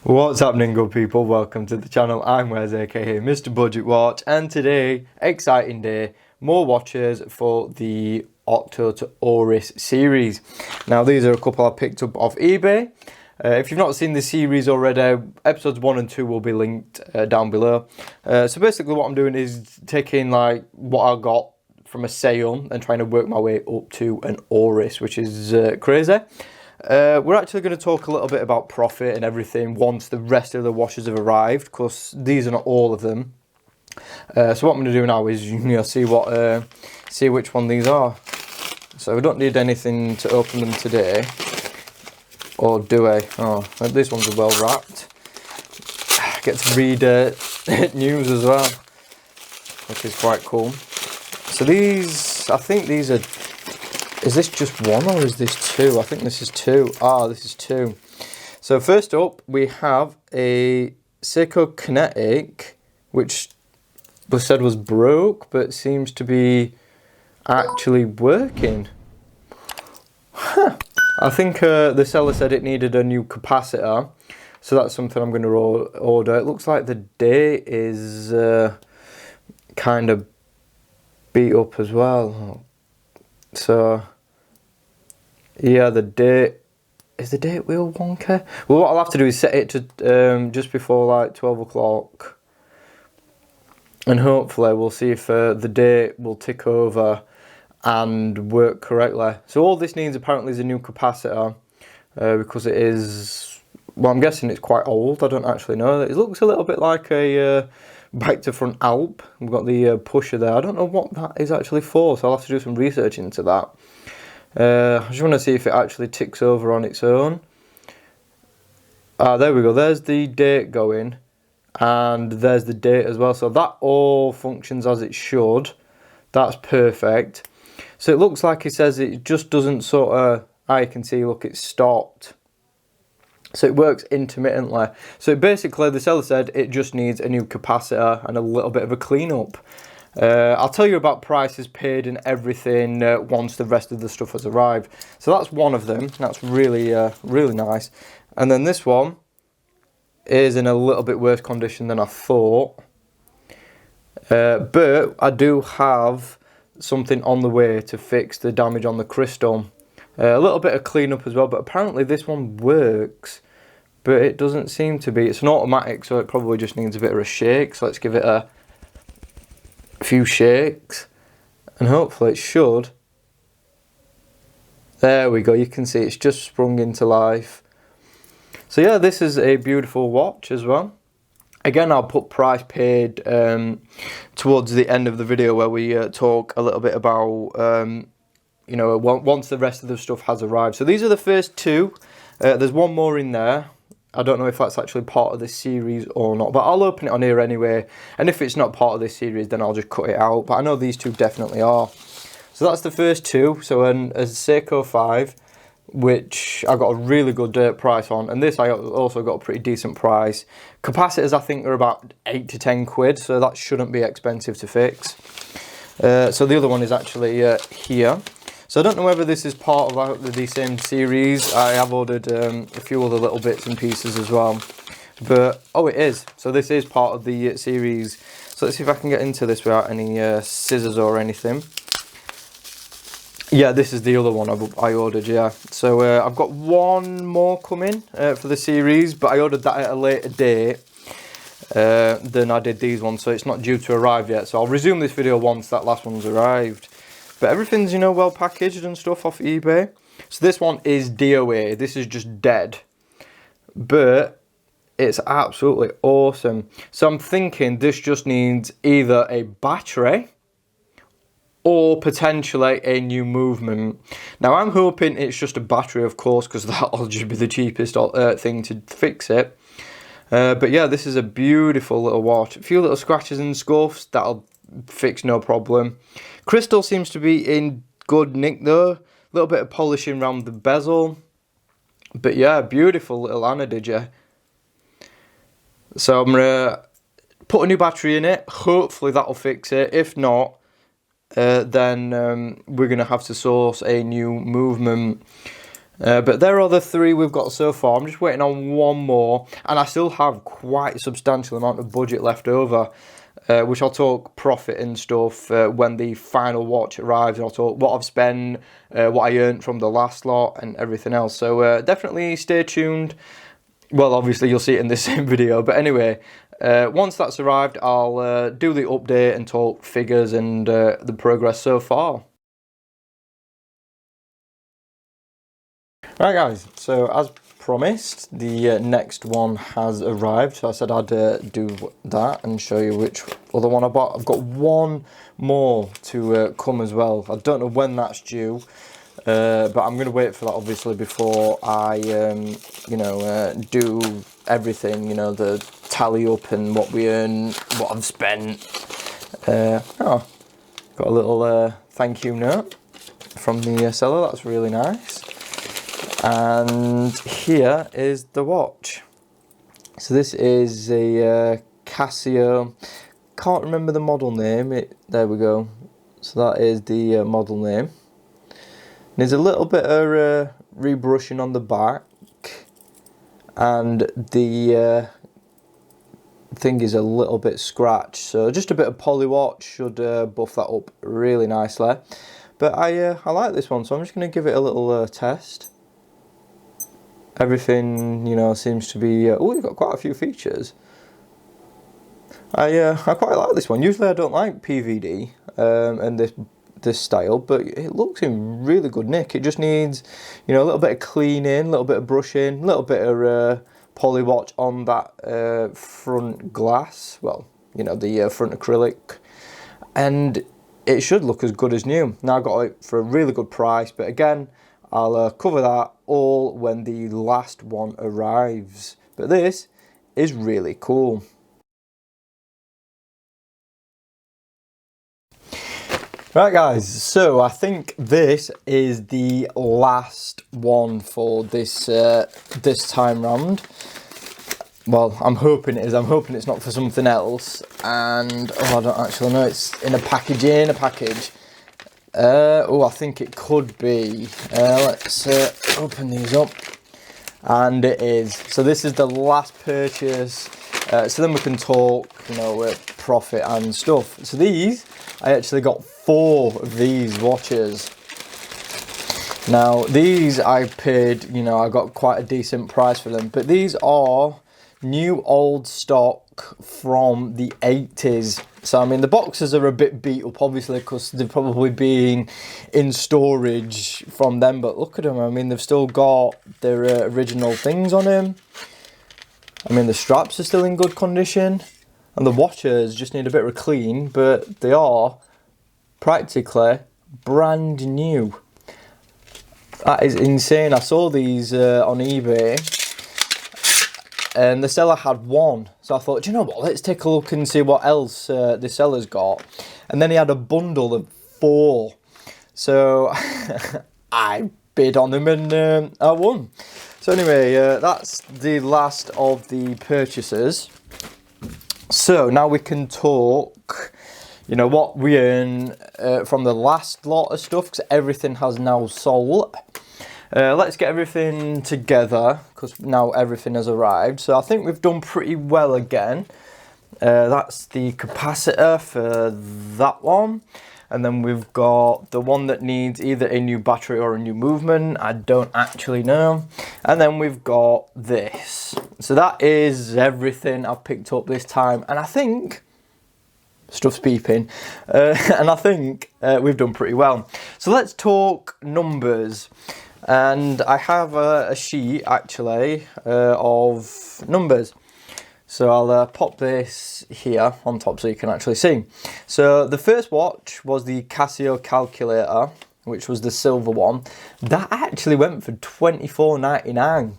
What's happening, good people? Welcome to the channel. I'm Wes, aka Mr. Budget Watch, and today, exciting day, more watches for the Octo to Oris series. Now these are a couple I picked up off eBay. If you've not seen the series already, episodes 1 and 2 will be linked down below. So basically what I'm doing is taking like what I got from a sale and trying to work my way up to an Oris, which is crazy. We're actually going to talk a little bit about profit and everything once the rest of the watches have arrived, because these are not all of them. So what I'm going to do now is see which one these are. So we don't need anything to open them today, or do I? Oh, this one's well wrapped. I get to read news as well, which is quite cool. So these, I think these are. Is this just one or is this two? I think this is two. Ah, this is two. So first up, we have a Seiko Kinetic, which was said was broke, but seems to be actually working. Huh. I think the seller said it needed a new capacitor, so that's something I'm going to order. It looks like the date is kind of beat up as well. So, yeah, the date, is the date wheel wonky? Well, what I'll have to do is set it to just before like 12 o'clock. And hopefully we'll see if the date will tick over and work correctly. So all this needs apparently is a new capacitor, because it is, well, I'm guessing it's quite old. I don't actually know. It looks a little bit like a back to front Alp. We've got the pusher there. I don't know what that is actually for, so I'll have to do some research into that. I just want to see if it actually ticks over on its own. Ah, there we go. There's the date going, and there's the date as well. So that all functions as it should. That's perfect. So it looks like it says it just doesn't sort of, I can see, look, it's stopped. So it works intermittently. So basically the seller said it just needs a new capacitor and a little bit of a cleanup. I'll tell you about prices paid and everything once the rest of the stuff has arrived. So that's one of them. That's really, really nice. And then this one is in a little bit worse condition than I thought. But I do have something on the way to fix the damage on the crystal. A little bit of cleanup as well, but apparently this one works, but it doesn't seem to be. It's an automatic, so it probably just needs a bit of a shake. So let's give it a few shakes, and hopefully it should. There we go, you can see it's just sprung into life. So yeah, this is a beautiful watch as well. Again, I'll put price paid towards the end of the video, where we talk a little bit about you know, once the rest of the stuff has arrived. So these are the first two. There's one more in there. I don't know if that's actually part of this series or not, but I'll open it on here anyway. And if it's not part of this series, then I'll just cut it out. But I know these two definitely are. So that's the first two. So a Seiko 5, which I got a really good price on. And this I also got a pretty decent price. Capacitors, I think, are about 8 to 10 quid. So that shouldn't be expensive to fix. So the other one is actually here. So I don't know whether this is part of the same series. I have ordered a few other little bits and pieces as well. But, oh, it is. So this is part of the series. So let's see if I can get into this without any scissors or anything. Yeah, this is the other one I ordered, yeah. So I've got one more coming for the series, but I ordered that at a later date than I did these ones. So it's not due to arrive yet. So I'll resume this video once that last one's arrived. But everything's, you know, well packaged and stuff off eBay. So this one is DOA. This is just dead. But it's absolutely awesome. So I'm thinking this just needs either a battery or potentially a new movement. Now I'm hoping it's just a battery, of course, because that'll just be the cheapest thing to fix it. But yeah, this is a beautiful little watch. A few little scratches and scuffs, that'll fix no problem. Crystal seems to be in good nick though. A little bit of polishing around the bezel. But yeah, beautiful little anodija. So I'm going to put a new battery in it. Hopefully that'll fix it. If not, then we're going to have to source a new movement. But there are the 3 we've got so far. I'm just waiting on one more, and I still have quite a substantial amount of budget left over, which I'll talk profit and stuff when the final watch arrives, and I'll talk what I've spent, what I earned from the last lot, and everything else. So definitely stay tuned. Well, obviously you'll see it in the same video, but anyway, once that's arrived, I'll do the update and talk figures and the progress so far. Right guys, so as promised, the next one has arrived. So I said I'd do that and show you which other one I bought. I've got one more to come as well. I don't know when that's due, but I'm going to wait for that obviously before I, you know, do everything, you know, the tally up and what we earn, what I've spent. Oh, got a little thank you note from the seller. That's really nice. And here is the watch. So this is a Casio. Can't remember the model name. There we go. So that is the model name. There's a little bit of rebrushing on the back, and the thing is a little bit scratched. So just a bit of polywatch should buff that up really nicely. But I like this one, so I'm just going to give it a little test. Everything, you know, seems to be... oh, you've got quite a few features. I quite like this one. Usually I don't like PVD and this style, but it looks in really good nick. It just needs, you know, a little bit of cleaning, a little bit of brushing, a little bit of polywatch on that front glass. Well, you know, the front acrylic. And it should look as good as new. Now I got it for a really good price, but again, I'll cover that all when the last one arrives. But this is really cool. Right guys, so I think this is the last one for this this time round. Well, I'm hoping it is. I'm hoping it's not for something else. And oh, I don't actually know. It's in a package. Oh, I think it could be. Let's open these up. And it is. So this is the last purchase. So then we can talk, you know, profit and stuff. So these, I actually got 4 of these watches. Now, these I paid, you know, I got quite a decent price for them. But these are new old stock from the 80s. So I mean the boxes are a bit beat up obviously because they've probably been in storage from them, but look at them. I mean they've still got their original things on them. I mean the straps are still in good condition and the watches just need a bit of a clean, but they are practically brand new. That is insane. I saw these on eBay and the seller had one, so I thought, do you know what, let's take a look and see what else the seller's got. And then he had a bundle of 4, so I bid on them and I won. So anyway, that's the last of the purchases. So now we can talk, you know, what we earn from the last lot of stuff, because everything has now sold. Let's get everything together because now everything has arrived. So I think we've done pretty well again. That's the capacitor for that one. And then we've got the one that needs either a new battery or a new movement. I don't actually know. And then we've got this. So that is everything I've picked up this time. And I think... stuff's beeping. And I think we've done pretty well. So let's talk numbers. And I have a sheet actually of numbers. So I'll pop this here on top so you can actually see. So the first watch was the Casio calculator, which was the silver one. That actually went for $24.99.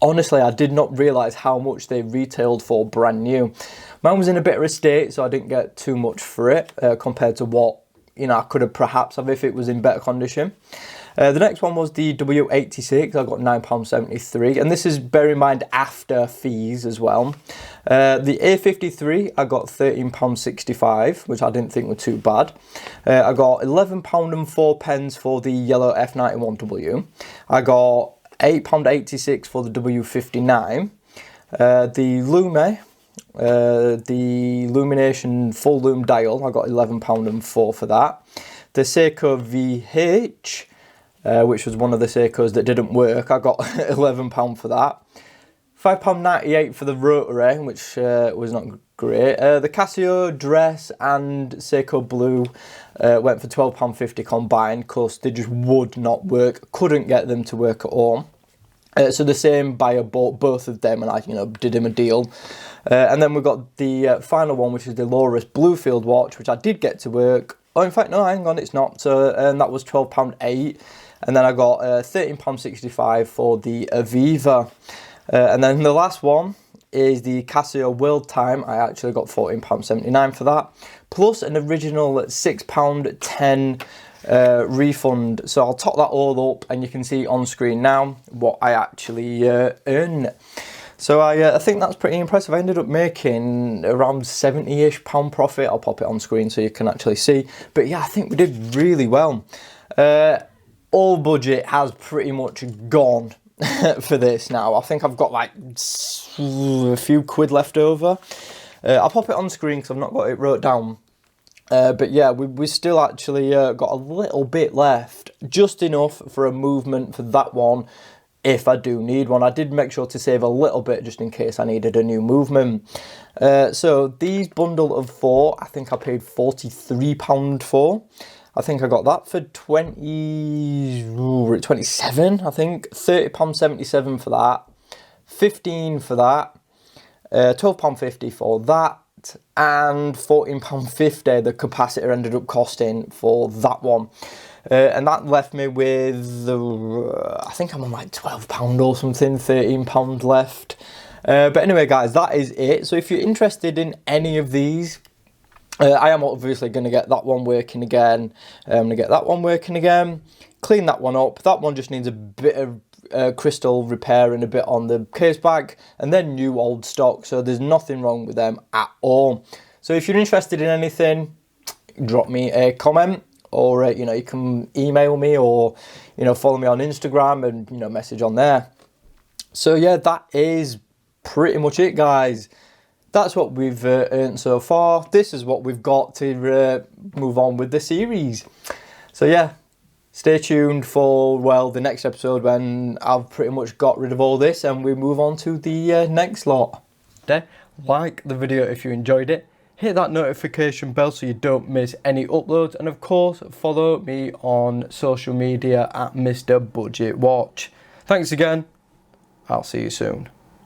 Honestly, I did not realise how much they retailed for brand new. Mine was in a bit of a state, so I didn't get too much for it compared to what, you know, I could have perhaps have if it was in better condition. The next one was the W86. I got £9.73, and this is, bear in mind, after fees as well. The A53, I got £13.65, which I didn't think were too bad. I got £11.04 for the yellow F91W. I got £8.86 for the W59. The Lume, the illumination full lume dial, I got £11.04 for that. The Seiko VH, which was one of the Seikos that didn't work, I got £11 for that. £5.98 for the rotary, which was not great. The Casio dress and Seiko Blue went for £12.50 combined, because they just would not work, couldn't get them to work at all. So the same buyer bought both of them, and I, did him a deal. And then we got the final one, which is the Oris Bluefield watch, which I did get to work. Oh, in fact, no, hang on, it's not. So that was £12.08. And then I got £13.65 for the Aviva. And then the last one is the Casio World Time. I actually got £14.79 for that, plus an original £6.10 refund. So I'll top that all up, and you can see on screen now what I actually earn. So I think that's pretty impressive. I ended up making around £70-ish profit. I'll pop it on screen so you can actually see. But yeah, I think we did really well. All budget has pretty much gone for this now. I think I've got like a few quid left over. I'll pop it on screen because I've not got it wrote down. But yeah, we still actually got a little bit left, just enough for a movement for that one if I do need one. I did make sure to save a little bit just in case I needed a new movement. So these bundle of 4, I think I paid £43 for. I think I got that for 27, I think. £30.77 for that. 15 for that. £12.50 for that. And £14.50 the capacitor ended up costing for that one. And that left me with, I think I'm on like £12 or something, £13 left. But anyway, guys, that is it. So if you're interested in any of these, I am obviously going to get that one working again. I'm going to get that one working again. Clean that one up. That one just needs a bit of crystal repair and a bit on the case back, and then new old stock. So there's nothing wrong with them at all. So if you're interested in anything, drop me a comment, or you can email me, or follow me on Instagram and message on there. So yeah, that is pretty much it, guys. That's what we've earned so far. This is what we've got to move on with the series. So yeah, stay tuned for, the next episode, when I've pretty much got rid of all this and we move on to the next lot. Like the video if you enjoyed it. Hit that notification bell so you don't miss any uploads. And of course, follow me on social media at Mr. Budget Watch. Thanks again. I'll see you soon.